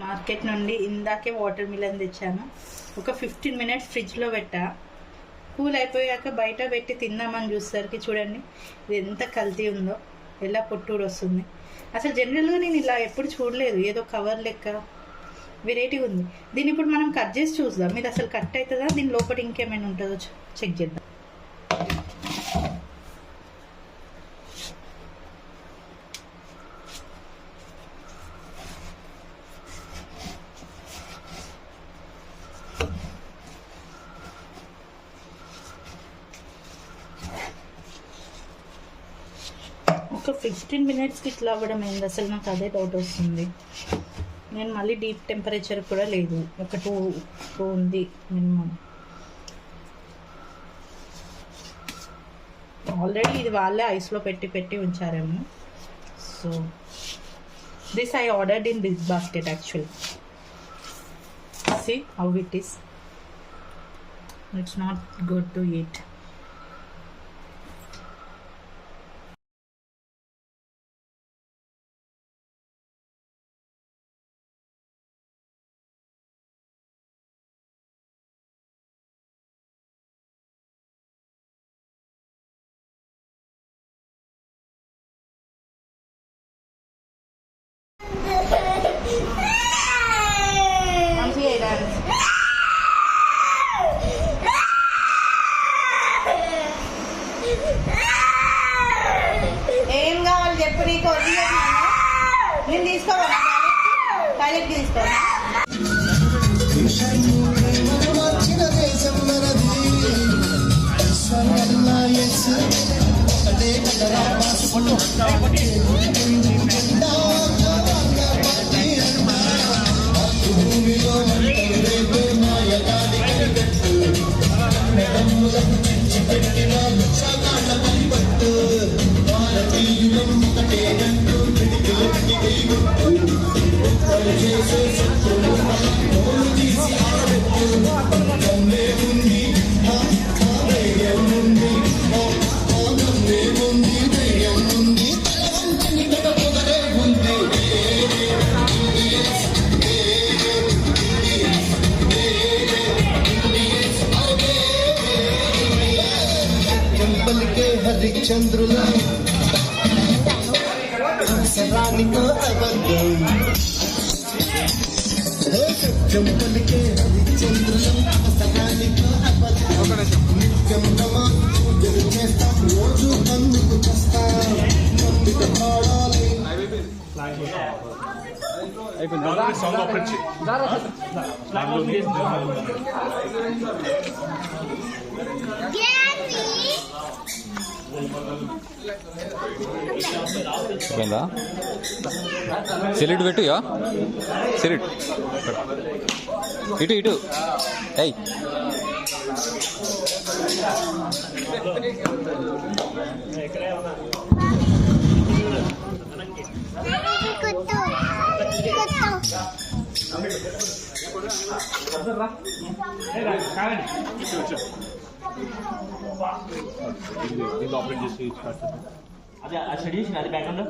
Market నుండి ఇందాకే water melon తెచ్చాను. ఒక 15 minutes ఫ్రిడ్జ్లో పెట్టా. కూల్ అయిపోయాక బయట పెట్టి తిందామని చూసేసరికి చూడండి ఇది ఎంత కల్తీ ఉందో, ఎలా పొట్టూడు వస్తుంది. అసలు జనరల్గా నేను ఇలా ఎప్పుడు చూడలేదు. ఏదో కవర్ లెక్క వెరైటీగా ఉంది. దీన్ని ఇప్పుడు మనం కట్ చేసి చూద్దాం. ఇది అసలు కట్ అవుతుందా, దీని లోపల ఇంకేమైనా ఉంటుందో చెక్ చేద్దాం. ఒక 15 minutesకి ఇట్లా అవ్వడం ఏంది అసలు, నాకు అదే డౌట్ వస్తుంది. నేను మళ్ళీ డీప్ టెంపరేచర్ కూడా లేదు, ఒక 2 ఉంది మినిమం. ఆల్రెడీ ఇది వాళ్ళే ఐస్లో పెట్టి ఉంచారేమో. So this I ordered in BigBasket actually. See how it is. It's not good to eat. ఏం కావాలి చెప్పు, నీకు నేను తీసుకోవాలా? టాయిలెట్ తీసుకోవాలా? హరిచంద్రుల సరానికో అబద్ధం, సత్యం పలికే హరిచంద్రుల సరానికో అబద్ధం. నిత్యం పూజలు చేస్తాం, రోజు అందుకు వస్తాం. నమ్మిక పాడాలి. అయిపోయిందా? సిలిట్ పెట్టు, సిలిట్ ఇటు ఏయ్. అదే ఆ స్టడీ చేసిన అది బ్యాక్గ్రౌండ్